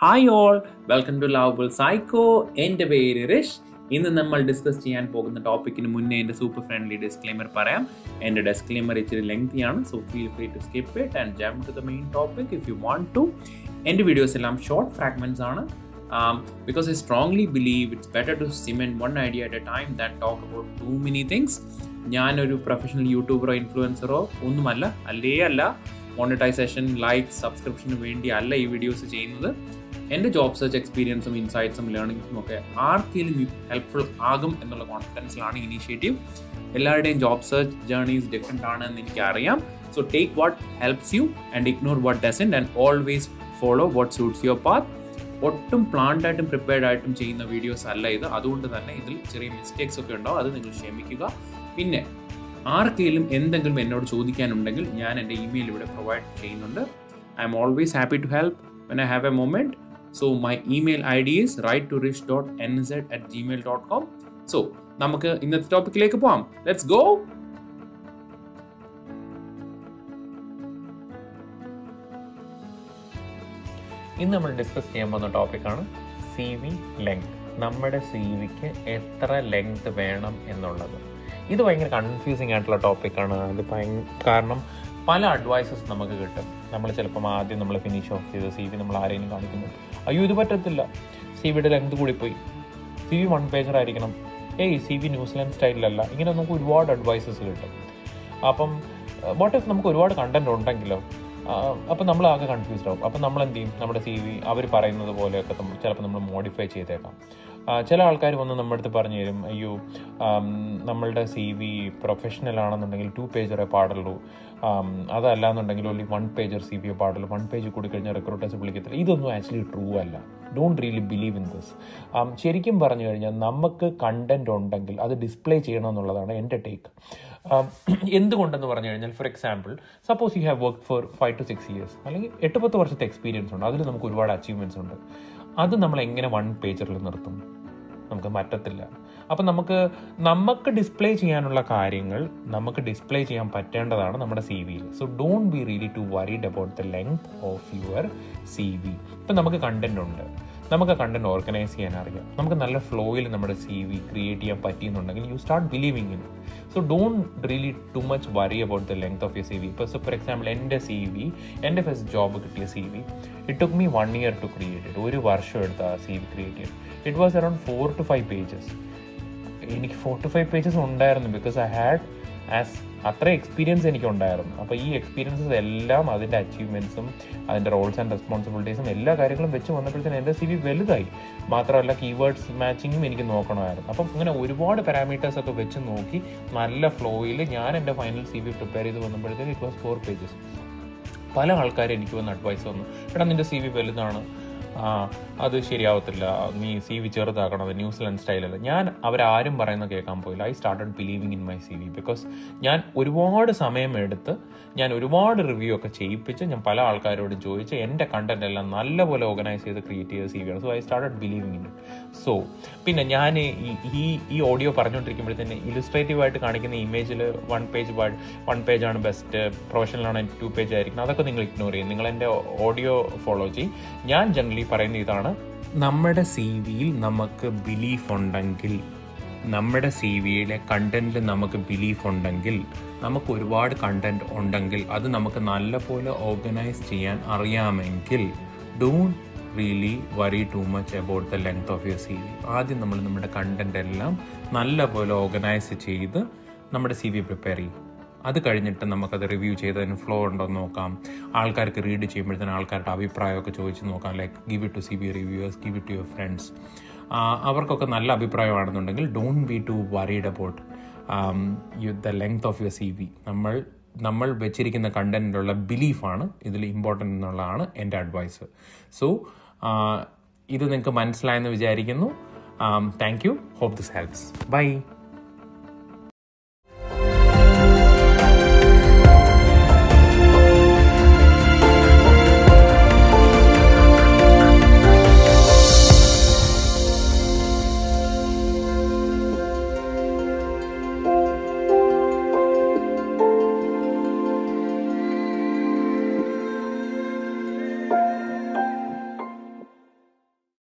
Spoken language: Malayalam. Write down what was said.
Hi all, welcome to lovable psycho. എൻ്റെ പേര് റിഷ്. ഇന്ന് നമ്മൾ ഡിസ്കസ് ചെയ്യാൻ പോകുന്ന ടോപ്പിക്കിന് മുന്നേ എൻ്റെ സൂപ്പർ ഫ്രണ്ട്ലി ഡിസ്ക്ലെയിമർ പറയാം. എൻ്റെ ഡിസ്ക്ലെയിമർ ഇച്ചിരി ലെങ്തിയാണ്, so feel free to skip it and jump to the main topic if you want to. എൻ്റെ വീഡിയോസ് എല്ലാം ഷോർട്ട് ഫ്രാഗ്മെൻറ്റ്സ് ആണ്, because I strongly believe it's better to cement one idea at a time than talk about too many things. ഞാനൊരു പ്രൊഫഷണൽ യൂട്യൂബറോ ഇൻഫ്ലുവൻസറോ ഒന്നുമല്ല, അല്ല മോണിറ്റൈസേഷൻ, ലൈക്ക്, സബ്സ്ക്രിപ്ഷന് വേണ്ടി അല്ല ഈ വീഡിയോസ് ചെയ്യുന്നത്. എൻ്റെ ജോബ് സെർച്ച് എക്സ്പീരിയൻസും ഇൻസൈറ്റ്സും ലേണിംഗ്സും ഒക്കെ ആർക്കെങ്കിലും ഹെൽപ്ഫുൾ ആകും എന്നുള്ള കോൺഫിഡൻസിലാണ് ഇനീഷ്യേറ്റീവ്. എല്ലാവരുടെയും ജോബ് സെർച്ച് ജേർണീസ് ഡിഫറെൻ്റ് ആണെന്ന് എനിക്കറിയാം. So take what helps you and ignore what doesn't and always follow what suits your path. ഒട്ടും പ്ലാൻഡ് ആയിട്ടും പ്രിപ്പയർഡ് ആയിട്ടും ചെയ്യുന്ന വീഡിയോസ് അല്ല ഇത്. അതുകൊണ്ട് തന്നെ ഇതിൽ ചെറിയ മിസ്റ്റേക്സ് ഒക്കെ ഉണ്ടാവും, അത് നിങ്ങൾ ക്ഷമിക്കുക. പിന്നെ ആർക്കെങ്കിലും എന്തെങ്കിലും എന്നോട് ചോദിക്കാനുണ്ടെങ്കിൽ ഞാൻ എൻ്റെ ഇമെയിൽ ഇവിടെ പ്രൊവൈഡ് ചെയ്യുന്നുണ്ട്. I am always happy to help when I have a moment. So my email I D is write2rish.nz@gmail.com. So നമുക്ക് ഇന്നത്തെ ടോപ്പിക്കിലേക്ക് പോകാം. Let's go. ഇന്ന് നമ്മൾ ഡിസ്കസ് ചെയ്യാൻ പോകുന്ന ടോപ്പിക്കാണ് CV ലെങ്ത്. നമ്മുടെ CVക്ക് എത്ര ലെങ്ത് വേണം എന്നുള്ളത്. ഇത് ഭയങ്കര കൺഫ്യൂസിങ് ആയിട്ടുള്ള ടോപ്പിക്കാണ്. അത് കാരണം പല അഡ്വൈസസ് നമുക്ക് കിട്ടും. നമ്മൾ ചിലപ്പം ആദ്യം നമ്മൾ ഫിനിഷ് ഓഫ് ചെയ്ത് CV നമ്മൾ ആരെങ്കിലും കാണിക്കുന്നു, അയ്യോ ഇത് പറ്റത്തില്ല, CVയുടെ ലെങ്ത് കൂടിപ്പോയി, CV 1 പേജർ ആയിരിക്കണം, CV ന്യൂസിലാൻഡ് സ്റ്റൈലിലല്ല. ഇങ്ങനെ നമുക്ക് ഒരുപാട് അഡ്വൈസസ് കിട്ടും. അപ്പം വാട്ട് ഇഫ് നമുക്ക് ഒരുപാട് കണ്ടന്റ് ഉണ്ടെങ്കിലോ? അപ്പം നമ്മൾ ആകെ കൺഫ്യൂസ്ഡ് ആവും. അപ്പം നമ്മൾ എന്ത് ചെയ്യും? നമ്മുടെ CV അവർ പറയുന്നത് പോലെയൊക്കെ ചിലപ്പോൾ നമ്മൾ മോഡിഫൈ ചെയ്തേക്കാം. ചില ആൾക്കാർ വന്ന് നമ്മുടെ അടുത്ത് പറഞ്ഞു തരും, അയ്യോ നമ്മളുടെ CV പ്രൊഫഷണൽ ആണെന്നുണ്ടെങ്കിൽ 2 പേജറേ പാടുള്ളൂ, അതല്ല എന്നുണ്ടെങ്കിൽ ഓൺലി 1 പേജർ CV പാടുള്ളൂ, 1 പേജ് കൂടി കഴിഞ്ഞാൽ റിക്രൂട്ടേഴ്സ് വിളിക്കത്തില്ല. ഇതൊന്നും ആക്ച്വലി ട്രൂ അല്ല. Don't really believe in this. ശരിക്കും പറഞ്ഞു കഴിഞ്ഞാൽ നമുക്ക് കണ്ടന്റ് ഉണ്ടെങ്കിൽ അത് ഡിസ്പ്ലേ ചെയ്യണം എന്നുള്ളതാണ് എൻ്റെ ടേക്ക്. എന്തുകൊണ്ടെന്ന് പറഞ്ഞു കഴിഞ്ഞാൽ, for example, suppose you have work for 5 to 6 years അല്ലെങ്കിൽ 8-10 വർഷത്തെ എക്സ്പീരിയൻസ് ഉണ്ട്, അതിൽ നമുക്ക് ഒരുപാട് അച്ചീവ്മെൻറ്റ്സ് ഉണ്ട്. അത് നമ്മൾ എങ്ങനെ 1 പേജറിൽ നിർത്തും? നമുക്ക് പറ്റത്തില്ല. അപ്പം നമുക്ക് ഡിസ്പ്ലേ ചെയ്യാനുള്ള കാര്യങ്ങൾ നമുക്ക് ഡിസ്പ്ലേ ചെയ്യാൻ പറ്റേണ്ടതാണ് നമ്മുടെ CVയിൽ. So don't be really too worried about the length of your CV. ഇപ്പം നമുക്ക് കണ്ടന്റ് ഉണ്ട്, നമുക്ക് കണ്ടന്റ് ഓർഗനൈസ് ചെയ്യാൻ അറിയാം, നമുക്ക് നല്ല ഫ്ലോയിൽ നമ്മുടെ CV ക്രിയേറ്റ് ചെയ്യാൻ പറ്റിയെന്നുണ്ടെങ്കിൽ you start believing in it. So don't really too much worry about the length of your CV. ഇപ്പോൾ ഫോർ എക്സാമ്പിൾ എൻ്റെ ഫസ്റ്റ് ജോബ് കിട്ടിയ CV, it took me 1 year to create it. 1 വർഷം എടുത്ത CV ക്രിയേറ്റ് ചെയ്യാൻ. It was around 4 to 5 pages. എനിക്ക് 4 to 5 pages ഉണ്ടായിരുന്നു, ബിക്കോസ് ഐ ഹാഡ് അത്ര എക്സ്പീരിയൻസ് എനിക്കുണ്ടായിരുന്നു. അപ്പോൾ ഈ എക്സ്പീരിയൻസസ് എല്ലാം അതിൻ്റെ അച്ചീവ്മെൻറ്റ്സും അതിൻ്റെ റോൾസ് ആൻഡ് റെസ്പോൺസിബിലിറ്റീസും എല്ലാ കാര്യങ്ങളും വെച്ച് വന്നപ്പോഴത്തേനും എൻ്റെ CV വലുതായി. മാത്രമല്ല കീവേഡ്സ് മാച്ചിങ്ങും എനിക്ക് നോക്കണമായിരുന്നു. അപ്പം അങ്ങനെ ഒരുപാട് പാരാമീറ്റേഴ്സൊക്കെ വെച്ച് നോക്കി നല്ല ഫ്ലോയിൽ ഞാൻ എൻ്റെ ഫൈനൽ CV പ്രിപ്പയർ ചെയ്ത് വന്നപ്പോഴത്തേക്കും ഇറ്റ് വാസ് 4 pages. പല ആൾക്കാരും എനിക്ക് വന്ന് അഡ്വൈസ് വന്നു, എടാ നിൻ്റെ CV വലുതാണ്, അത് ശരിയാവത്തില്ല, നീ CV ചെറുതാക്കണം, അത് ന്യൂസിലാൻഡ് സ്റ്റൈലല്ല. ഞാൻ അവരാരും പറയുന്നത് കേൾക്കാൻ പോയില്ല. I started believing in my CV because ഞാൻ ഒരുപാട് സമയമെടുത്ത് ഞാൻ ഒരുപാട് റിവ്യൂ ഒക്കെ ചെയ്യിപ്പിച്ച് ഞാൻ പല ആൾക്കാരോടും ചോദിച്ച് എൻ്റെ കണ്ടന്റ് എല്ലാം നല്ലപോലെ ഓർഗനൈസ് ചെയ്ത് ക്രിയേറ്റ് ചെയ്ത CV ആണ്. So I started believing in it. So പിന്നെ ഞാൻ ഈ ഓഡിയോ പറഞ്ഞുകൊണ്ടിരിക്കുമ്പോഴത്തേന് ഇലുസ്ട്രേറ്റീവായിട്ട് കാണിക്കുന്ന ഇമേജിൽ 1 പേജാണ് ബെസ്റ്റ്, പ്രൊഫഷണലാണ് 2 പേജ് ആയിരിക്കണം. അതൊക്കെ നിങ്ങൾ ഇഗ്നോർ ചെയ്യും. നിങ്ങൾ എൻ്റെ ഓഡിയോ ഫോളോ ചെയ്യും. ഞാൻ ജനറലി പറയുന്ന ഇതാണ്, നമ്മുടെ CVയിൽ നമുക്ക് ബിലീഫ് ഉണ്ടെങ്കിൽ, നമ്മുടെ CVയിലെ കണ്ടന്റിൽ നമുക്ക് ബിലീഫ് ഉണ്ടെങ്കിൽ, നമുക്ക് ഒരുപാട് കണ്ടന്റ് ഉണ്ടെങ്കിൽ, അത് നമുക്ക് നല്ലപോലെ ഓർഗനൈസ് ചെയ്യാൻ അറിയാമെങ്കിൽ, don't really worry too much about the length of your CV. ആദ്യം നമ്മൾ നമ്മുടെ കണ്ടന്റ് എല്ലാം നല്ലപോലെ ഓർഗനൈസ് ചെയ്ത് നമ്മുടെ CV പ്രിപ്പയർ ചെയ്യും. അത് കഴിഞ്ഞിട്ട് നമുക്കത് റിവ്യൂ ചെയ്തതിന് ഫ്ലോ ഉണ്ടോ എന്ന് നോക്കാം. ആൾക്കാർക്ക് റീഡ് ചെയ്യുമ്പോഴത്തേന് ആൾക്കാരുടെ അഭിപ്രായമൊക്കെ ചോദിച്ച് നോക്കാം. Like give it to CV reviewers, give it to your friends. അവർക്കൊക്കെ നല്ല അഭിപ്രായമാണെന്നുണ്ടെങ്കിൽ don't be too worried about the length of your CV. നമ്മൾ വെച്ചിരിക്കുന്ന കണ്ടന്റിലുള്ള ബിലീഫാണ് ഇതിൽ ഇമ്പോർട്ടൻ്റ് എന്നുള്ളതാണ് എൻ്റെ അഡ്വൈസ്. സോ ഇത് നിങ്ങൾക്ക് മനസ്സിലായെന്ന് വിചാരിക്കുന്നു. Thank you. Hope this helps. By.